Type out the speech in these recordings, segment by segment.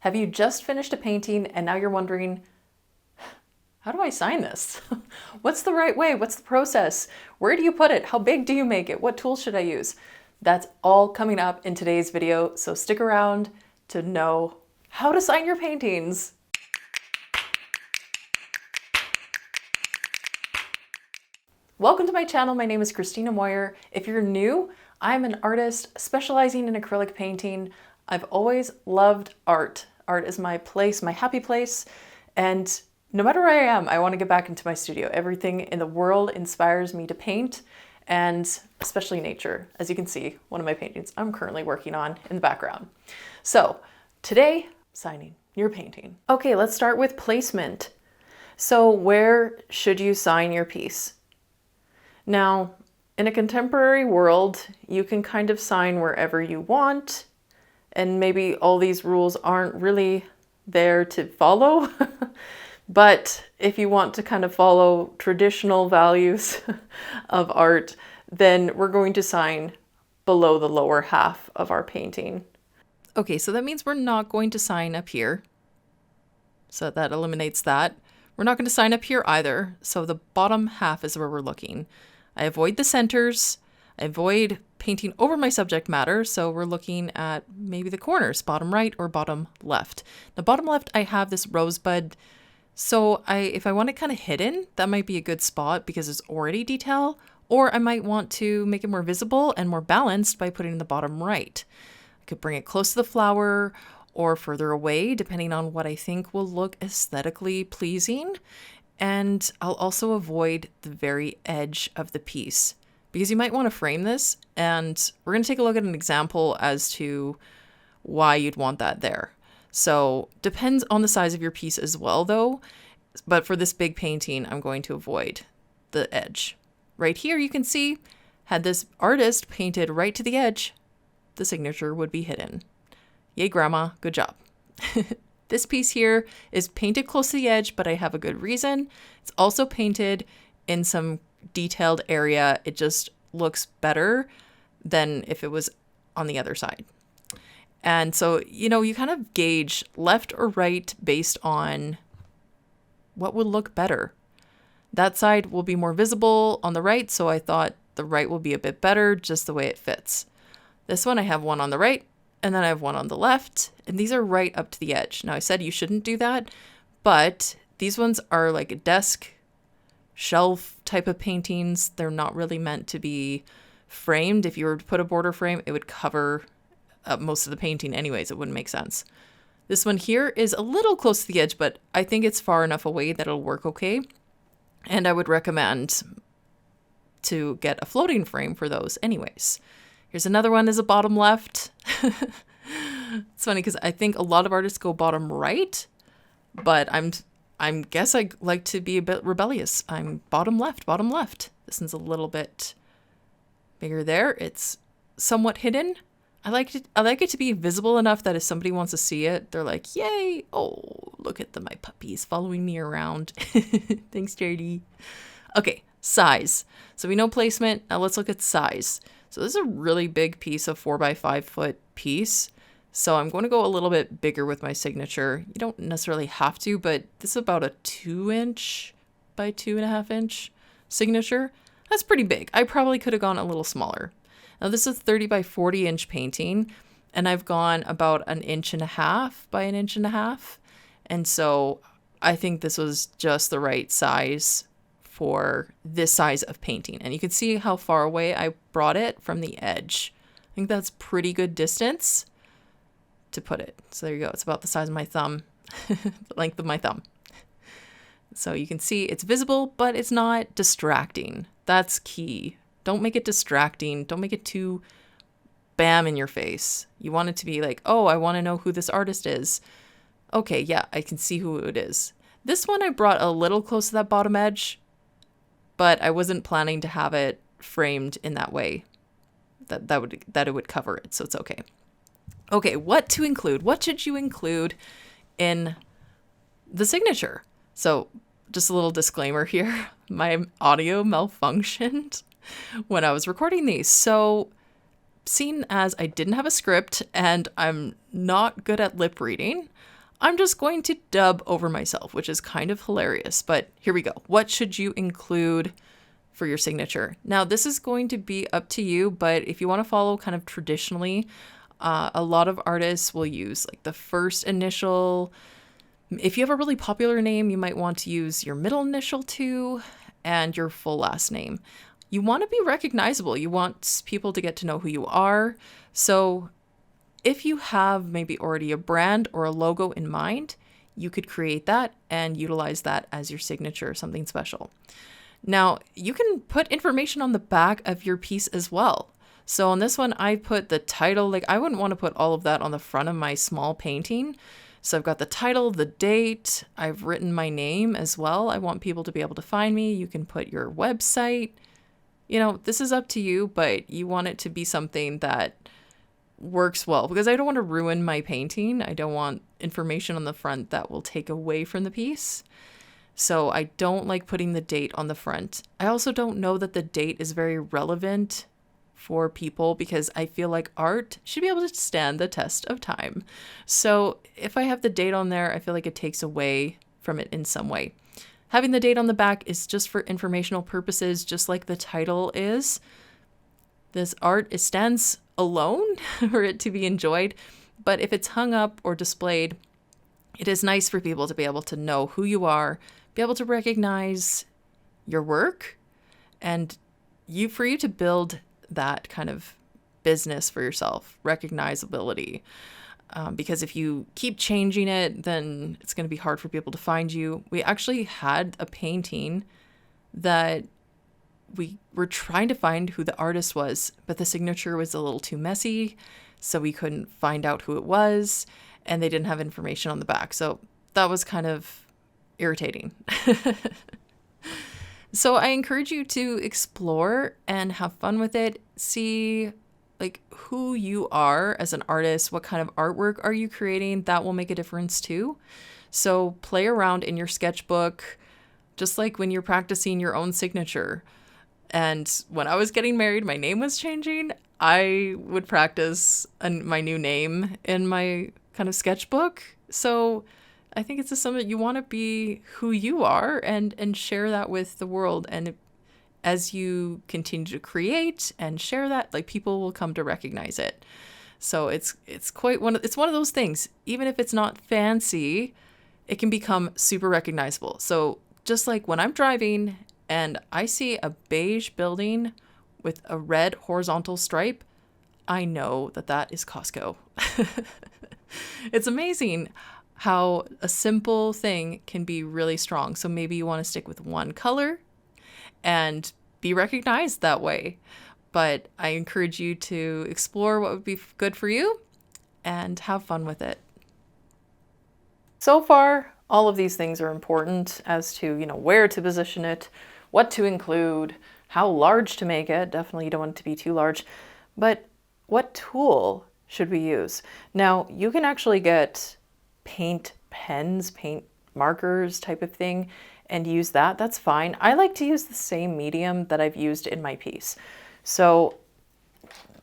Have you just finished a painting and now you're wondering, how do I sign this? What's the right way? What's the process? Where do you put it? How big do you make it? What tools should I use? That's all coming up in today's video, so stick around to know how to sign your paintings. Welcome to my channel. My name is Kristina Moyer. If you're new, I'm an artist specializing in acrylic painting. I've always loved art. Art is my place, my happy place. And no matter where I am, I want to get back into my studio. Everything in the world inspires me to paint, and especially nature. As you can see, one of my paintings I'm currently working on in the background. So today, signing your painting. Okay, let's start with placement. So where should you sign your piece? Now, in a contemporary world, you can kind of sign wherever you want, and maybe all these rules aren't really there to follow. But if you want to kind of follow traditional values of art, then we're going to sign below the lower half of our painting. Okay, so that means we're not going to sign up here. So that eliminates that. We're not going to sign up here either. So the bottom half is where we're looking. I avoid the centers. I avoid painting over my subject matter. So we're looking at maybe the corners, bottom right or bottom left. The bottom left, I have this rosebud. So if I want it kind of hidden, that might be a good spot because it's already detail. Or I might want to make it more visible and more balanced by putting it in the bottom right. I could bring it close to the flower or further away, depending on what I think will look aesthetically pleasing. And I'll also avoid the very edge of the piece because you might want to frame this, and we're going to take a look at an example as to why you'd want that there. So depends on the size of your piece as well though, but for this big painting, I'm going to avoid the edge. Right here you can see, had this artist painted right to the edge, the signature would be hidden. Yay grandma, good job. This piece here is painted close to the edge, but I have a good reason. It's also painted in some detailed area. It just looks better than if it was on the other side. And so, you kind of gauge left or right based on what would look better. That side will be more visible on the right, so I thought the right will be a bit better just the way it fits. This one, I have one on the right, and then I have one on the left, and these are right up to the edge. Now, I said you shouldn't do that, but these ones are like a desk, shelf type of paintings. They're not really meant to be framed. If you were to put a border frame, it would cover up most of the painting anyways. It wouldn't make sense. This one here is a little close to the edge, but I think it's far enough away that it'll work okay. And I would recommend to get a floating frame for those anyways. Here's another one is a bottom left. It's funny because I think a lot of artists go bottom right, but I guess I like to be a bit rebellious. I'm bottom left, bottom left. This one's a little bit bigger there. It's somewhat hidden. I like it to be visible enough that if somebody wants to see it, they're like, yay, oh, look at my puppies following me around. Thanks, JD. Okay, size. So we know placement. Now let's look at size. So this is a really big piece of 4x5 foot piece. So I'm going to go a little bit bigger with my signature. You don't necessarily have to, but this is about a 2" by 2.5" signature. That's pretty big. I probably could have gone a little smaller. Now this is a 30 by 40" painting, and I've gone about 1.5" by 1.5". And so I think this was just the right size for this size of painting. And you can see how far away I brought it from the edge. I think that's pretty good distance to put it. So there you go. It's about the size of my thumb, the length of my thumb. So you can see it's visible, but it's not distracting. That's key. Don't make it distracting. Don't make it too bam in your face. You want it to be like, oh, I want to know who this artist is. Okay, yeah, I can see who it is. This one I brought a little close to that bottom edge, but I wasn't planning to have it framed in that way that it would cover it, so it's okay. Okay, what to include? What should you include in the signature? So just a little disclaimer here. My audio malfunctioned when I was recording these. So seeing as I didn't have a script and I'm not good at lip reading, I'm just going to dub over myself, which is kind of hilarious. But here we go. What should you include for your signature? Now, this is going to be up to you, but if you want to follow kind of traditionally, a lot of artists will use like the first initial. If you have a really popular name, you might want to use your middle initial too and your full last name. You want to be recognizable. You want people to get to know who you are. So if you have maybe already a brand or a logo in mind, you could create that and utilize that as your signature, something special. Now, you can put information on the back of your piece as well. So on this one, I put the title. Like, I wouldn't want to put all of that on the front of my small painting. So I've got the title, the date. I've written my name as well. I want people to be able to find me. You can put your website. You know, this is up to you, but you want it to be something that works well, because I don't want to ruin my painting. I don't want information on the front that will take away from the piece. So I don't like putting the date on the front. I also don't know that the date is very relevant for people, because I feel like art should be able to stand the test of time. So if I have the date on there, I feel like it takes away from it in some way. Having the date on the back is just for informational purposes, just like the title is. This art, it stands alone for it to be enjoyed, but if it's hung up or displayed, it is nice for people to be able to know who you are, be able to recognize your work, and for you to build that kind of business for yourself, recognizability. Because if you keep changing it, then it's going to be hard for people to find you. We actually had a painting that we were trying to find who the artist was, but the signature was a little too messy, so we couldn't find out who it was, and they didn't have information on the back. So that was kind of irritating. So I encourage you to explore and have fun with it. See like who you are as an artist, what kind of artwork are you creating? That will make a difference too. So play around in your sketchbook, just like when you're practicing your own signature. And when I was getting married, my name was changing. I would practice my new name in my kind of sketchbook. So I think it's just something you want to be who you are and share that with the world. And as you continue to create and share that, like, people will come to recognize it. So it's one of those things. Even if it's not fancy, it can become super recognizable. So just like when I'm driving and I see a beige building with a red horizontal stripe, I know that that is Costco. It's amazing how a simple thing can be really strong. So maybe you want to stick with one color and be recognized that way. But I encourage you to explore what would be good for you and have fun with it. So far, all of these things are important as to, where to position it, what to include, how large to make it. Definitely you don't want it to be too large. But what tool should we use? Now, you can actually get paint pens, paint markers type of thing, and use that. That's fine. I like to use the same medium that I've used in my piece. So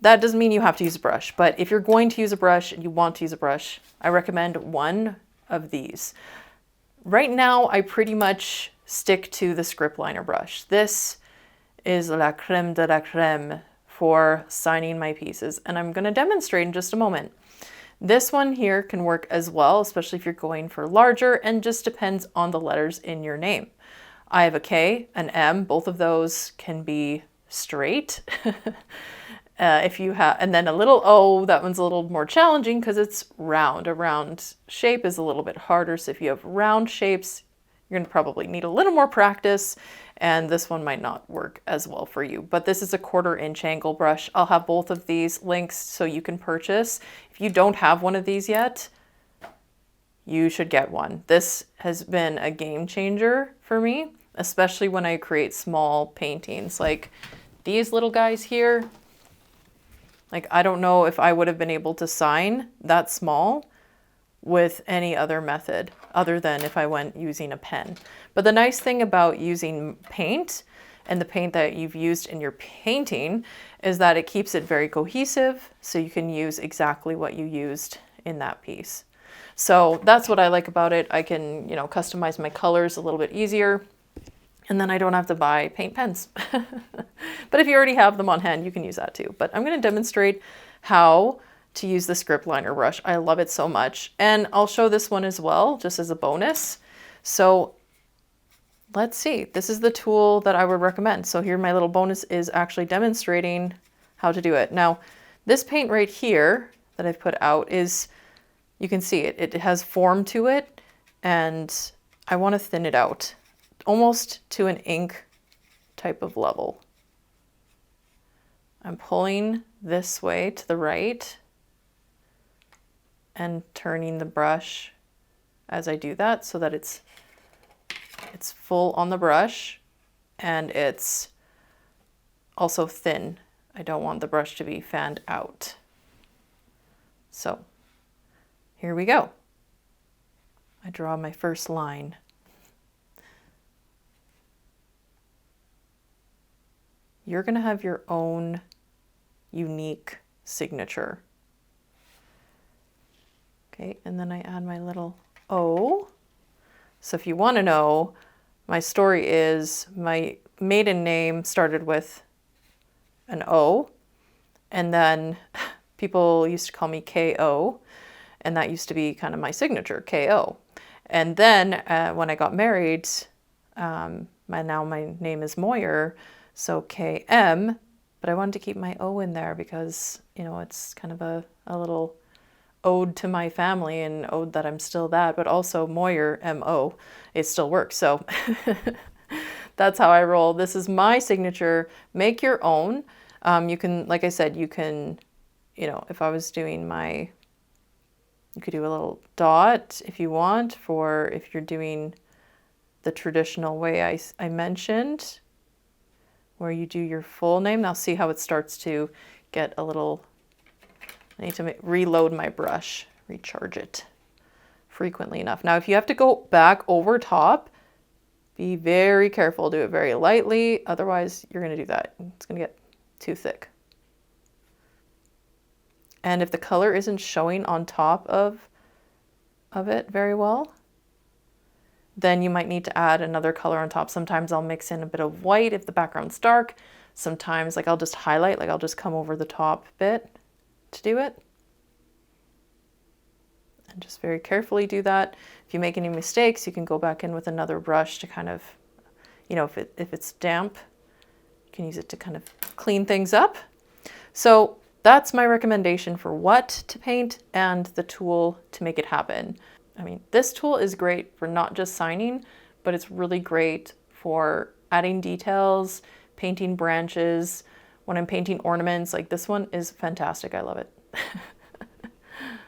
that doesn't mean you have to use a brush, but if you're going to use a brush and you want to use a brush, I recommend one of these. Right now, I pretty much stick to the Scriptliner brush. This is la crème de la crème for signing my pieces, and I'm going to demonstrate in just a moment. This one here can work as well, especially if you're going for larger, and just depends on the letters in your name. I have a K, an M, both of those can be straight. If you have, and then a little O, that one's a little more challenging because it's round. A round shape is a little bit harder. So if you have round shapes, you're going to probably need a little more practice, and this one might not work as well for you. But this is a 1/4 inch angle brush. I'll have both of these links so you can purchase. If you don't have one of these yet, you should get one. This has been a game changer for me, especially when I create small paintings like these little guys here. Like, I don't know if I would have been able to sign that small with any other method other than if I went using a pen. But the nice thing about using paint and the paint that you've used in your painting is that it keeps it very cohesive, so you can use exactly what you used in that piece. So that's what I like about it. I can, you know, customize my colors a little bit easier, and then I don't have to buy paint pens. But if you already have them on hand, you can use that too. But I'm going to demonstrate how to use the Scriptliner brush. I love it so much. And I'll show this one as well, just as a bonus. So let's see. This is the tool that I would recommend. So here my little bonus is actually demonstrating how to do it. Now, this paint right here that I've put out is, you can see it. It has form to it, and I want to thin it out almost to an ink type of level. I'm pulling this way to the right and turning the brush as I do that so that it's full on the brush and it's also thin. I don't want the brush to be fanned out. So here we go. I draw my first line. You're going to have your own unique signature. Okay, and then I add my little O. So if you want to know, my story is my maiden name started with an O, and then people used to call me KO, and that used to be kind of my signature, KO. And then when I got married, now my name is Moyer, so KM, but I wanted to keep my O in there because, you know, it's kind of a little ode to my family and ode that I'm still that, but also Moyer, M-O, it still works. So that's how I roll. This is my signature. Make your own. You can, like I said, you can, you know, if I was doing my, you could do a little dot if you want, for if you're doing the traditional way I mentioned, where you do your full name. Now see how it starts to get a little, I need to reload my brush, recharge it frequently enough. Now if you have to go back over top, be very careful, do it very lightly, otherwise you're going to do that. It's going to get too thick. And if the color isn't showing on top of it very well, then you might need to add another color on top. Sometimes I'll mix in a bit of white if the background's dark. Sometimes like I'll just highlight, like I'll just come over the top bit to do it. And just very carefully do that. If you make any mistakes, you can go back in with another brush to kind of, you know, if it's damp, you can use it to kind of clean things up. So that's my recommendation for what to paint and the tool to make it happen. I mean, this tool is great for not just signing, but it's really great for adding details, painting branches. When I'm painting ornaments, like this one is fantastic. I love it.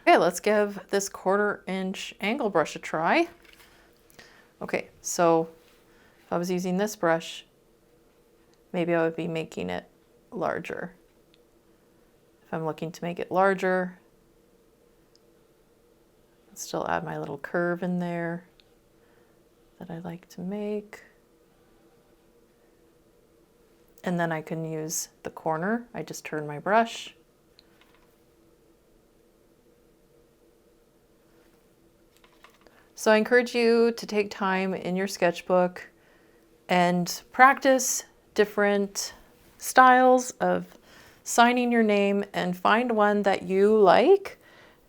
Okay, let's give this 1/4 inch angle brush a try. Okay, so if I was using this brush, maybe I would be making it larger. If I'm looking to make it larger, still add my little curve in there that I like to make. And then I can use the corner. I just turn my brush. So I encourage you to take time in your sketchbook and practice different styles of signing your name and find one that you like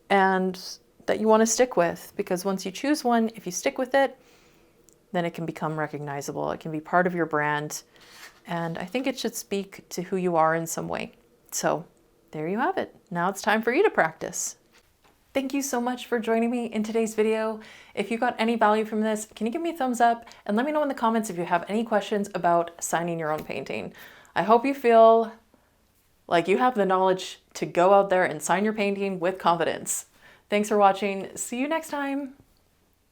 and that you want to stick with, because once you choose one, if you stick with it, then it can become recognizable. It can be part of your brand. And I think it should speak to who you are in some way. So there you have it. Now it's time for you to practice. Thank you so much for joining me in today's video. If you got any value from this, can you give me a thumbs up and let me know in the comments if you have any questions about signing your own painting. I hope you feel like you have the knowledge to go out there and sign your painting with confidence. Thanks for watching. See you next time.